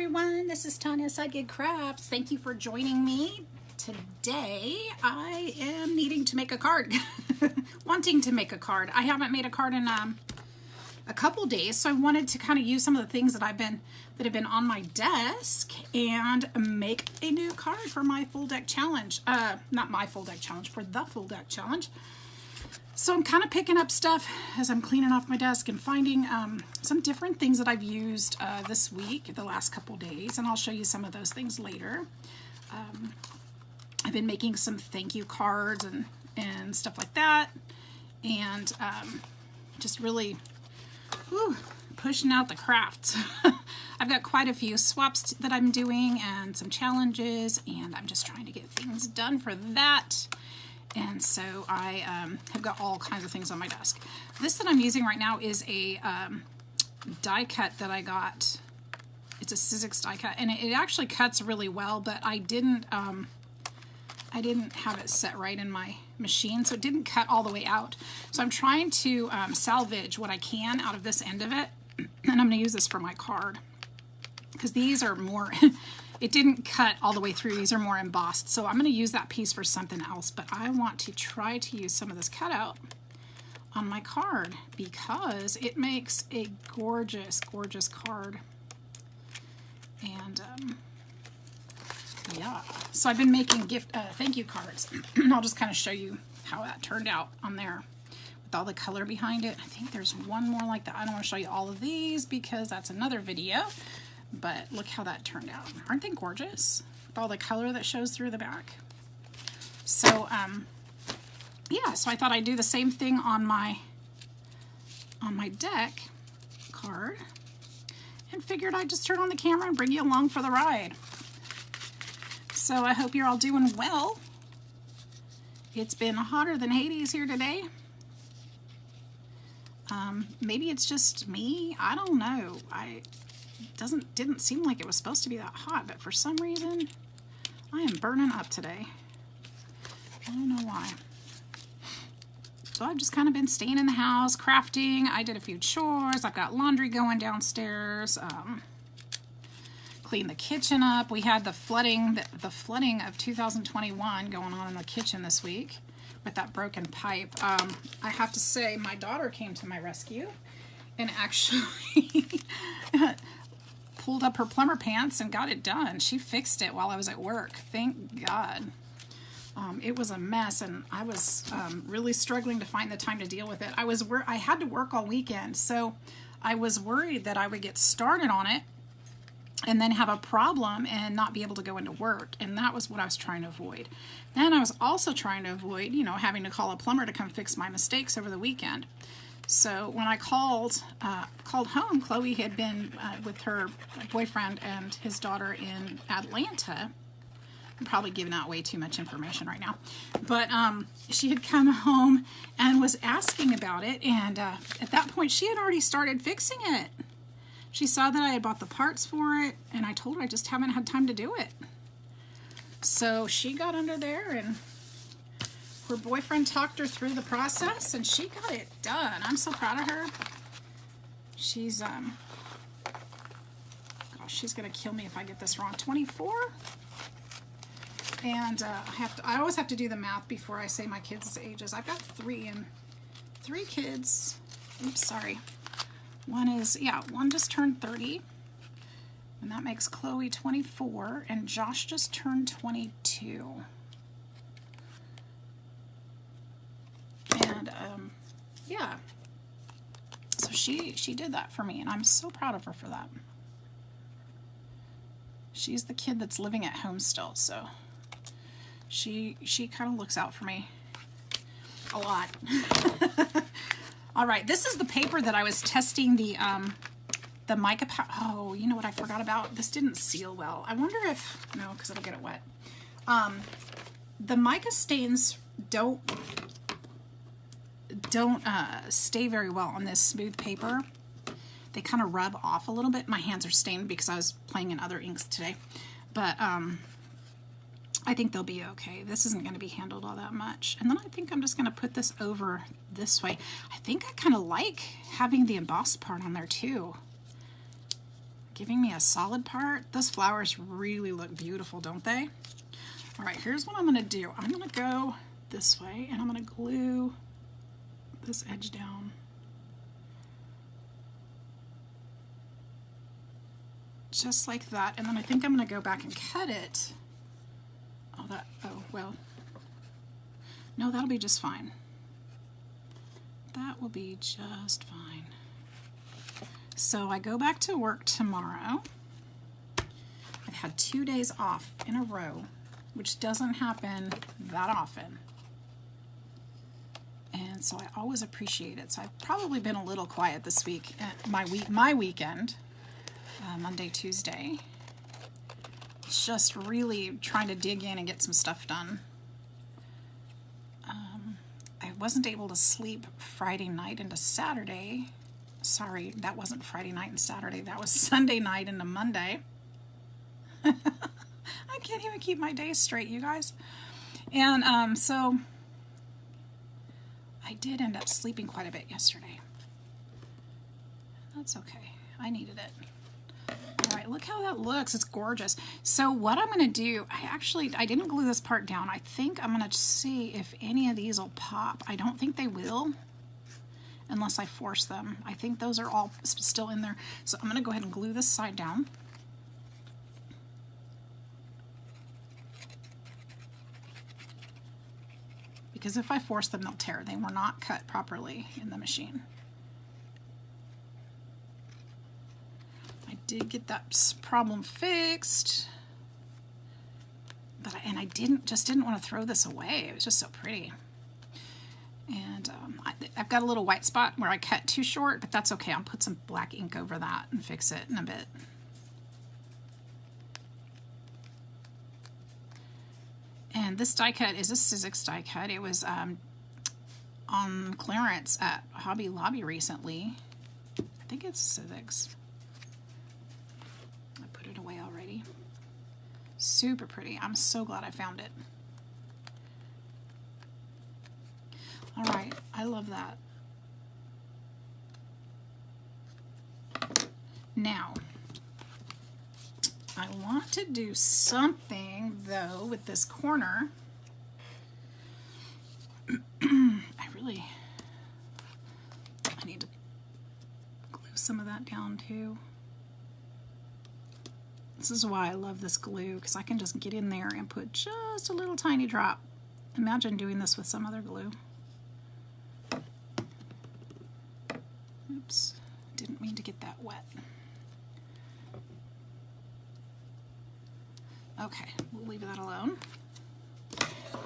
everyone, this is Tanya Sudgig Crafts. Thank you for joining me. Today I am needing to make a card, wanting to make a card. I haven't made a card in a couple days, so I wanted to kind of use some of the things that have been on my desk and make a new card for my full deck challenge. Not my full deck challenge, for the full deck challenge. So I'm kind of picking up stuff as I'm cleaning off my desk and finding some different things that I've used this week, the last couple days, and I'll show you some of those things later. I've been making some thank you cards and stuff like that, and just really pushing out the crafts. I've got quite a few swaps that I'm doing and some challenges, and I'm just trying to get things done for that. And so I have got all kinds of things on my desk. This that I'm using right now is a die cut that I got. It's a Sizzix die cut, and it actually cuts really well, but I didn't have it set right in my machine, so it didn't cut all the way out. So I'm trying to salvage what I can out of this end of it, and I'm going to use this for my card because these are more it didn't cut all the way through. These are more embossed, so I'm going to use that piece for something else, but I want to try to use some of this cutout on my card because it makes a gorgeous, gorgeous card. And yeah, so I've been making thank you cards. I'll just kind of show you how that turned out on there with all the color behind it. I think there's one more like that. I don't want to show you all of these because that's another video, but look how that turned out. Aren't they gorgeous? With all the color that shows through the back. So yeah, so I thought I'd do the same thing on my deck card, and figured I'd just turn on the camera and bring you along for the ride. So I hope you're all doing well. It's been hotter than Hades here today. Maybe it's just me. I don't know. Didn't seem like it was supposed to be that hot, but for some reason I am burning up today. I don't know why. So I've just kind of been staying in the house, crafting. I did a few chores. I've got laundry going downstairs. Cleaned the kitchen up. We had the flooding of 2021 going on in the kitchen this week with that broken pipe. I have to say my daughter came to my rescue and actually pulled up her plumber pants and got it done. She fixed it while I was at work. Thank God. It was a mess, and I was really struggling to find the time to deal with it. I had to work all weekend, so I was worried that I would get started on it and then have a problem and not be able to go into work, and that was what I was trying to avoid. Then I was also trying to avoid, having to call a plumber to come fix my mistakes over the weekend. So when I called home, Chloe had been with her boyfriend and his daughter in Atlanta. I'm probably giving out way too much information right now, but she had come home and was asking about it, and at that point she had already started fixing it. She saw that I had bought the parts for it, and I told her I just haven't had time to do it. So she got under there, and her boyfriend talked her through the process, and she got it done. I'm so proud of her. She's gosh, she's gonna kill me if I get this wrong. 24. And I always have to do the math before I say my kids' ages. I've got three kids. Oops, sorry. One just turned 30, and that makes Chloe 24, and Josh just turned 22. And yeah, so she did that for me, and I'm so proud of her for that. She's the kid that's living at home still, so she kind of looks out for me a lot. All right, this is the paper that I was testing the mica powder. Oh, you know what I forgot about? This didn't seal well. I wonder if, no, because it'll get it wet. The mica stains don't stay very well on this smooth paper. They kind of rub off a little bit. My hands are stained because I was playing in other inks today, but I think they'll be okay. This isn't going to be handled all that much. And then I think I'm just going to put this over this way. I think I kind of like having the embossed part on there too. giving me a solid part. Those flowers really look beautiful, don't they? All right, here's what I'm gonna do. I'm gonna go this way and I'm gonna glue this edge down. Just like that, and then I think I'm gonna go back and cut it. Oh, well, no, that'll be just fine. That will be just fine. So I go back to work tomorrow. I've had 2 days off in a row, which doesn't happen that often. And so I always appreciate it. So I've probably been a little quiet this week, my weekend, Monday, Tuesday. Just really trying to dig in and get some stuff done. I wasn't able to sleep Friday night into Saturday. Sorry, that wasn't Friday night and Saturday. That was Sunday night into Monday. I can't even keep my days straight, you guys. And so I did end up sleeping quite a bit yesterday. That's okay. I needed it. All right, look how that looks. It's gorgeous. So what I'm going to do, I didn't glue this part down. I think I'm going to see if any of these will pop. I don't think they will unless I force them. I think those are all still in there. So I'm going to go ahead and glue this side down. Because if I force them, they'll tear. They were not cut properly in the machine. I did get that problem fixed, but I just didn't want to throw this away. It was just so pretty. And I've got a little white spot where I cut too short, but that's okay. I'll put some black ink over that and fix it in a bit. And this die cut is a Sizzix die cut. It was on clearance at Hobby Lobby recently. I think it's Sizzix. I put it away already. Super pretty. I'm so glad I found it. All right, I love that. Now, I want to do something though with this corner. I need to glue some of that down too. This is why I love this glue, because I can just get in there and put just a little tiny drop. Imagine doing this with some other glue. Oops, didn't mean to get that wet. Okay, we'll leave that alone.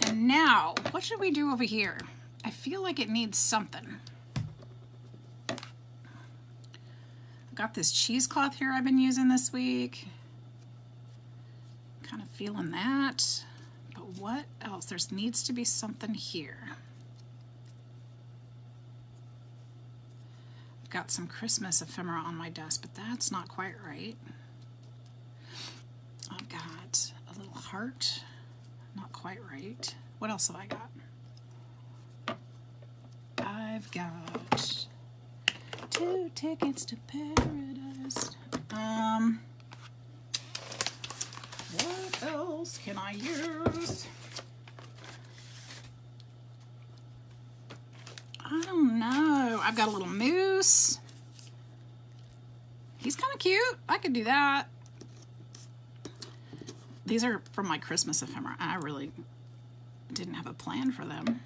And now, what should we do over here? I feel like it needs something. I've got this cheesecloth here I've been using this week. Kind of feeling that. But what else? There needs to be something here. I've got some Christmas ephemera on my desk, but that's not quite right. I've got a little heart, not quite right. What else have I got? I've got 2 tickets to paradise. What else can I use? I don't know. I've got a little moose. He's kind of cute. I could do that. These are from my Christmas ephemera. I really didn't have a plan for them.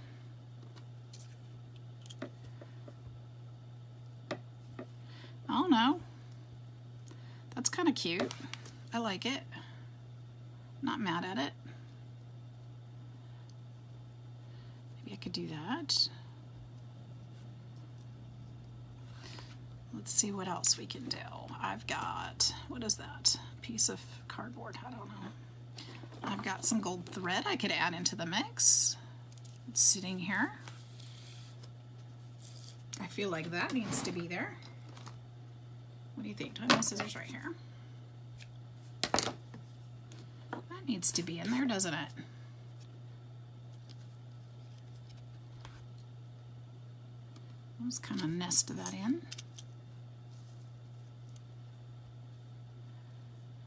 Oh no. That's kind of cute. I like it. Not mad at it. Maybe I could do that. Let's see what else we can do. I've got, what is that? Piece of cardboard, I don't know. I've got some gold thread I could add into the mix. It's sitting here. I feel like that needs to be there. What do you think? Do I have my scissors right here? That needs to be in there, doesn't it? Let's kind of nest that in.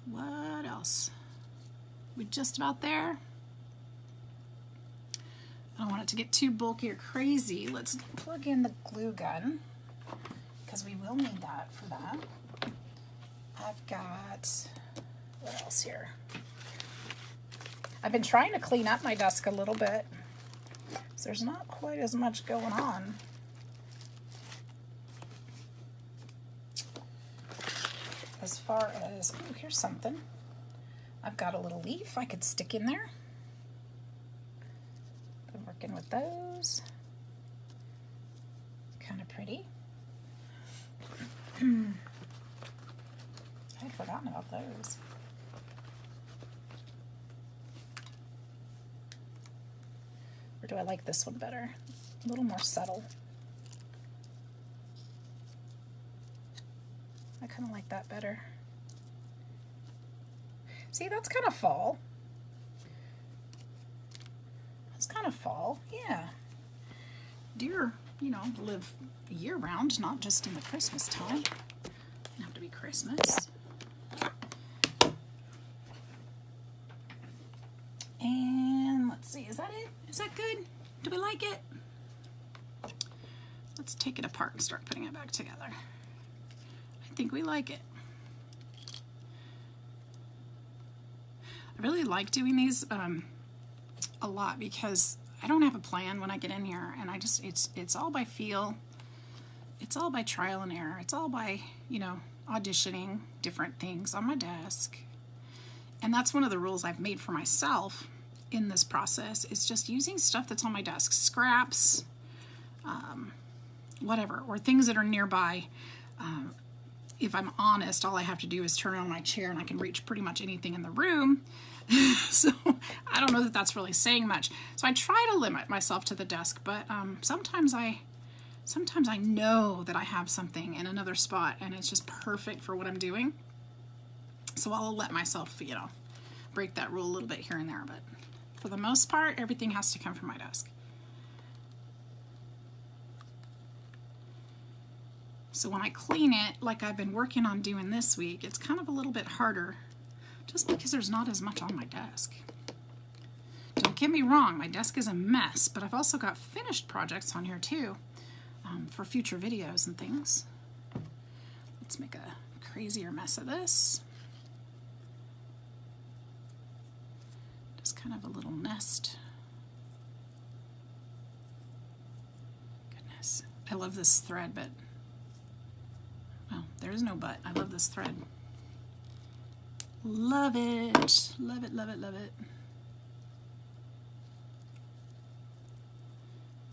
What else? We just about there? I don't want it to get too bulky or crazy. Let's plug in the glue gun because we will need that for that. I've got, what else here? I've been trying to clean up my desk a little bit, so there's not quite as much going on. As far as, oh, here's something. I've got a little leaf I could stick in there. Been working with those. Kind of pretty. I'd forgotten about those. Or do I like this one better? A little more subtle. I kind of like that better. See, that's kind of fall. That's kind of fall, yeah. Deer, you know, live year round, not just in the Christmas time. Doesn't have to be Christmas. And let's see, is that it? Is that good? Do we like it? Let's take it apart and start putting it back together. I think we like it. I really like doing these a lot because I don't have a plan when I get in here, and I just, it's all by feel. It's all by trial and error. It's all by, you know, auditioning different things on my desk. And that's one of the rules I've made for myself in this process, is just using stuff that's on my desk, scraps, whatever, or things that are nearby. If I'm honest, all I have to do is turn on my chair and I can reach pretty much anything in the room. So I don't know that that's really saying much. So I try to limit myself to the desk, but sometimes I know that I have something in another spot and it's just perfect for what I'm doing. So I'll let myself, you know, break that rule a little bit here and there, but for the most part, everything has to come from my desk. So when I clean it, like I've been working on doing this week, it's kind of a little bit harder just because there's not as much on my desk. Don't get me wrong, my desk is a mess, but I've also got finished projects on here too, for future videos and things. Let's make a crazier mess of this. Just kind of a little nest. Goodness, I love this thread, but well, there's no but. I love this thread. Love it. Love it, love it, love it.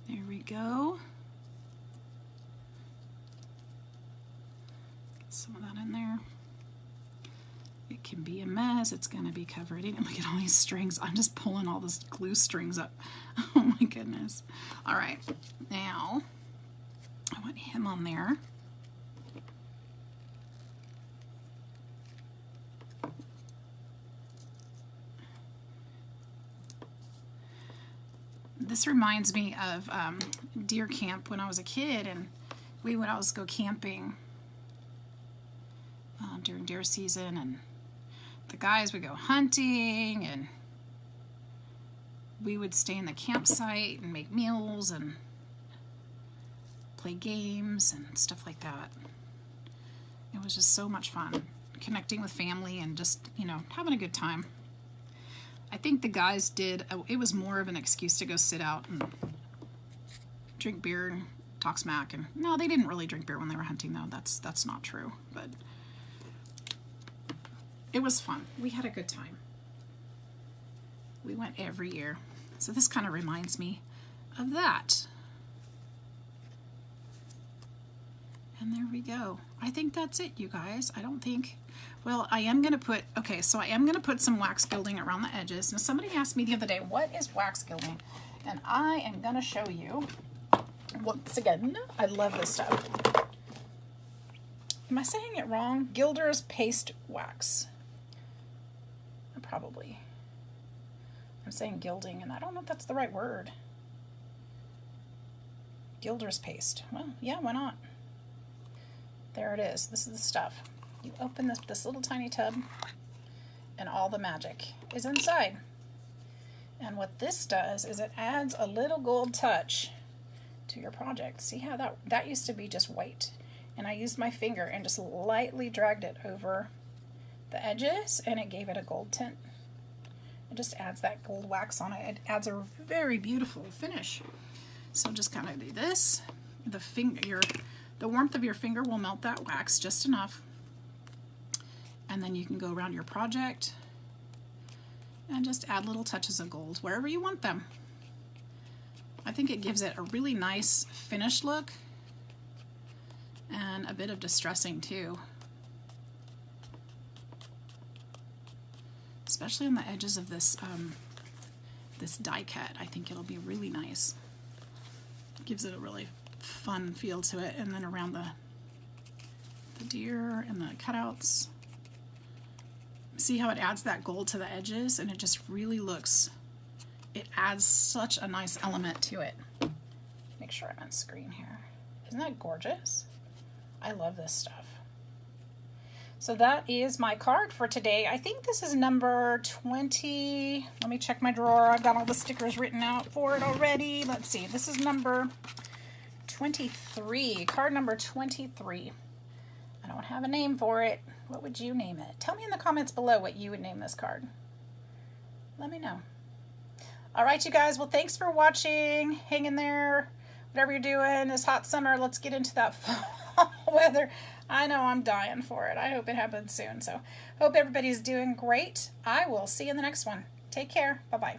There we go. Get some of that in there. It can be a mess. It's going to be covered in. Look at all these strings. I'm just pulling all this glue strings up. Oh my goodness. All right. Now, I want him on there. This reminds me of deer camp when I was a kid, and we would always go camping during deer season, and the guys would go hunting, and we would stay in the campsite and make meals and play games and stuff like that. It was just so much fun, connecting with family and just, you know, having a good time. I think the guys did, it was more of an excuse to go sit out and drink beer and talk smack. And no, they didn't really drink beer when they were hunting, though. That's not true. But it was fun. We had a good time. We went every year. So this kind of reminds me of that. And there we go. I think that's it, you guys. I don't think... Well, I am going to put, okay, so I am going to put some wax gilding around the edges. Now, somebody asked me the other day, what is wax gilding? And I am going to show you. Once again, I love this stuff. Am I saying it wrong? Gilder's Paste Wax. Probably. I'm saying gilding, and I don't know if that's the right word. Gilder's Paste. Well, yeah, why not? There it is. This is the stuff. You open this little tiny tub, and all the magic is inside. And what this does is it adds a little gold touch to your project. See how that used to be just white, and I used my finger and just lightly dragged it over the edges, and it gave it a gold tint. It just adds that gold wax on it. It adds a very beautiful finish. So just kind of do this. The warmth of your finger will melt that wax just enough, and then you can go around your project and just add little touches of gold wherever you want them. I think it gives it a really nice finished look and a bit of distressing too, especially on the edges of this this die cut. I think it'll be really nice. It gives it a really fun feel to it. And then around the deer and the cutouts, see how it adds that gold to the edges, and it just really looks, it adds such a nice element to it. Make sure I'm on screen here. Isn't that gorgeous? I love this stuff. So that is my card for today. I think this is number 20. Let me check my drawer. I've got all the stickers written out for it already. Let's see. This is number 23. Card number 23. I don't have a name for it. What would you name it? Tell me in the comments below what you would name this card. Let me know. All right, you guys. Well, thanks for watching. Hang in there. Whatever you're doing this hot summer, let's get into that fall weather. I know I'm dying for it. I hope it happens soon. So hope everybody's doing great. I will see you in the next one. Take care. Bye-bye.